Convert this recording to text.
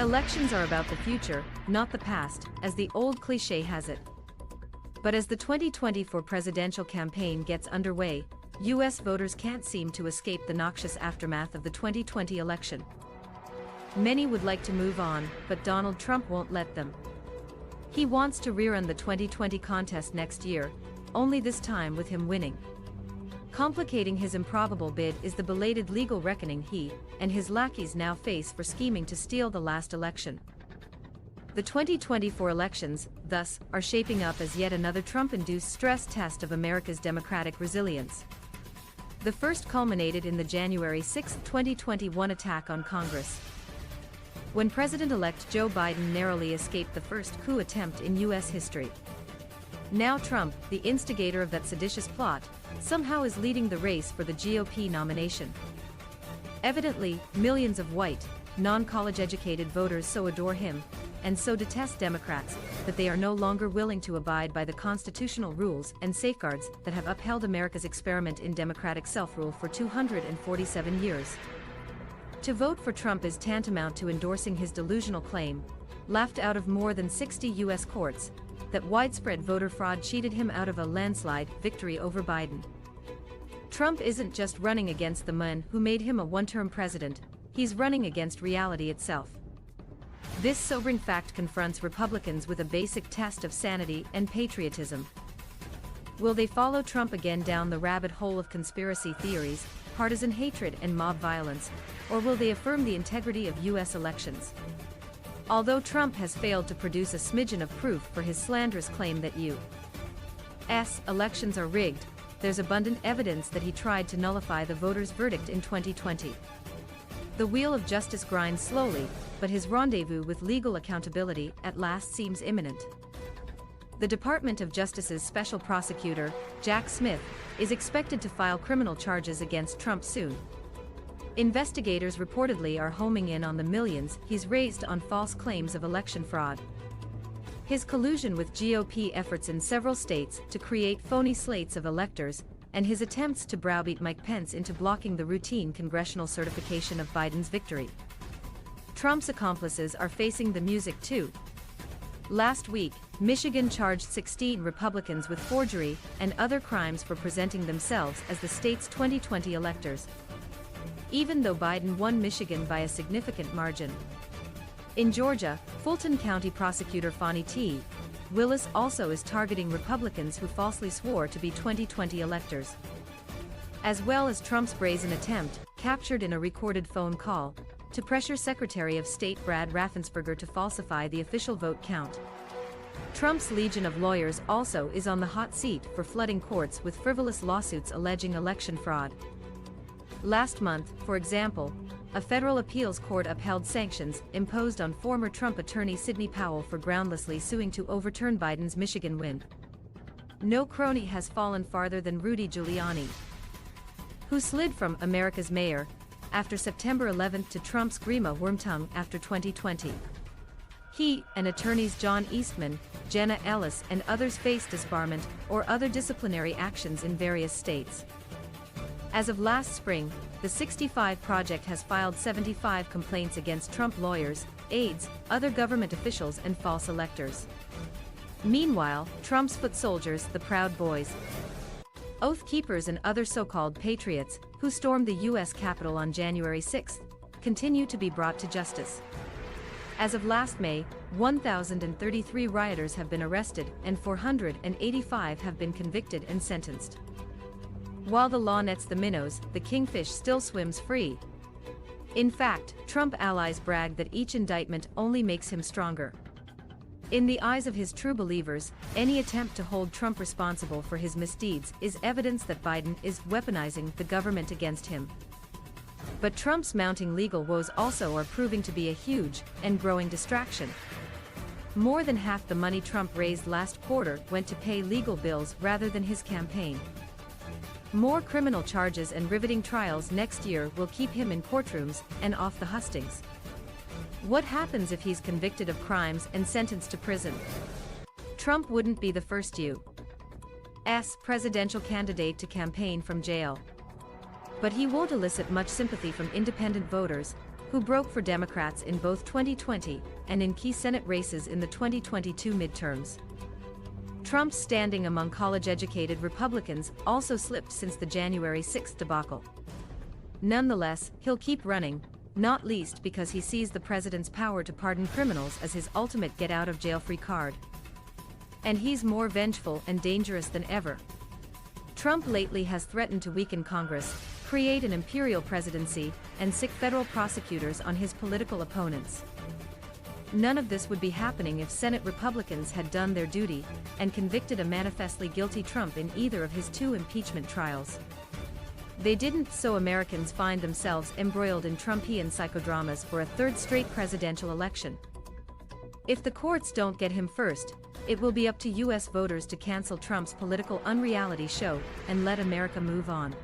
Elections are about the future, not the past, as the old cliché has it. But as the 2024 presidential campaign gets underway, U.S. voters can't seem to escape the noxious aftermath of the 2020 election. Many would like to move on, but Donald Trump won't let them. He wants to rerun the 2020 contest next year, only this time with him winning. Complicating his improbable bid is the belated legal reckoning he and his lackeys now face for scheming to steal the last election. The 2024 elections, thus, are shaping up as yet another Trump-induced stress test of America's democratic resilience. The first culminated in the January 6, 2021 attack on Congress, when President-elect Joe Biden narrowly escaped the first coup attempt in U.S. history. Now Trump, the instigator of that seditious plot, somehow is leading the race for the GOP nomination. Evidently, millions of white, non-college-educated voters so adore him, and so detest Democrats, that they are no longer willing to abide by the constitutional rules and safeguards that have upheld America's experiment in democratic self-rule for 247 years. To vote for Trump is tantamount to endorsing his delusional claim, laughed out of more than 60 U.S. courts, that widespread voter fraud cheated him out of a landslide victory over Biden. Trump isn't just running against the man who made him a one-term president, he's running against reality itself. This sobering fact confronts Republicans with a basic test of sanity and patriotism. Will they follow Trump again down the rabbit hole of conspiracy theories, partisan hatred and mob violence, or will they affirm the integrity of U.S. elections? Although Trump has failed to produce a smidgen of proof for his slanderous claim that U.S. elections are rigged, there's abundant evidence that he tried to nullify the voters' verdict in 2020. The wheel of justice grinds slowly, but his rendezvous with legal accountability at last seems imminent. The Department of Justice's special prosecutor, Jack Smith, is expected to file criminal charges against Trump soon. Investigators reportedly are homing in on the millions he's raised on false claims of election fraud. His collusion with GOP efforts in several states to create phony slates of electors, and his attempts to browbeat Mike Pence into blocking the routine congressional certification of Biden's victory. Trump's accomplices are facing the music too. Last week, Michigan charged 16 Republicans with forgery and other crimes for presenting themselves as the state's 2020 electors, even though Biden won Michigan by a significant margin. In Georgia, Fulton County Prosecutor Fani T. Willis also is targeting Republicans who falsely swore to be 2020 electors, as well as Trump's brazen attempt, captured in a recorded phone call, to pressure Secretary of State Brad Raffensperger to falsify the official vote count. Trump's legion of lawyers also is on the hot seat for flooding courts with frivolous lawsuits alleging election fraud. Last month, for example, a federal appeals court upheld sanctions imposed on former Trump attorney Sidney Powell for groundlessly suing to overturn Biden's Michigan win. No crony has fallen farther than Rudy Giuliani, who slid from America's mayor after September 11 to Trump's Grima Wormtongue after 2020. He and attorneys John Eastman, Jenna Ellis and others face disbarment or other disciplinary actions in various states. As of last spring, the 65 Project has filed 75 complaints against Trump lawyers, aides, other government officials and false electors. Meanwhile, Trump's foot soldiers, the Proud Boys, Oath Keepers and other so-called patriots, who stormed the U.S. Capitol on January 6, continue to be brought to justice. As of last May, 1,033 rioters have been arrested and 485 have been convicted and sentenced. While the law nets the minnows, the kingfish still swims free. In fact, Trump allies brag that each indictment only makes him stronger. In the eyes of his true believers, any attempt to hold Trump responsible for his misdeeds is evidence that Biden is weaponizing the government against him. But Trump's mounting legal woes also are proving to be a huge and growing distraction. More than half the money Trump raised last quarter went to pay legal bills rather than his campaign. More criminal charges and riveting trials next year will keep him in courtrooms and off the hustings. What happens if he's convicted of crimes and sentenced to prison? Trump wouldn't be the first U.S. presidential candidate to campaign from jail. But he won't elicit much sympathy from independent voters, who broke for Democrats in both 2020 and in key Senate races in the 2022 midterms. Trump's standing among college-educated Republicans also slipped since the January 6 debacle. Nonetheless, he'll keep running, not least because he sees the president's power to pardon criminals as his ultimate get-out-of-jail-free card. And he's more vengeful and dangerous than ever. Trump lately has threatened to weaken Congress, create an imperial presidency, and sic federal prosecutors on his political opponents. None of this would be happening if Senate Republicans had done their duty and convicted a manifestly guilty Trump in either of his 2 impeachment trials. They didn't, so Americans find themselves embroiled in Trumpian psychodramas for a 3rd straight presidential election. If the courts don't get him first, it will be up to U.S. voters to cancel Trump's political unreality show and let America move on.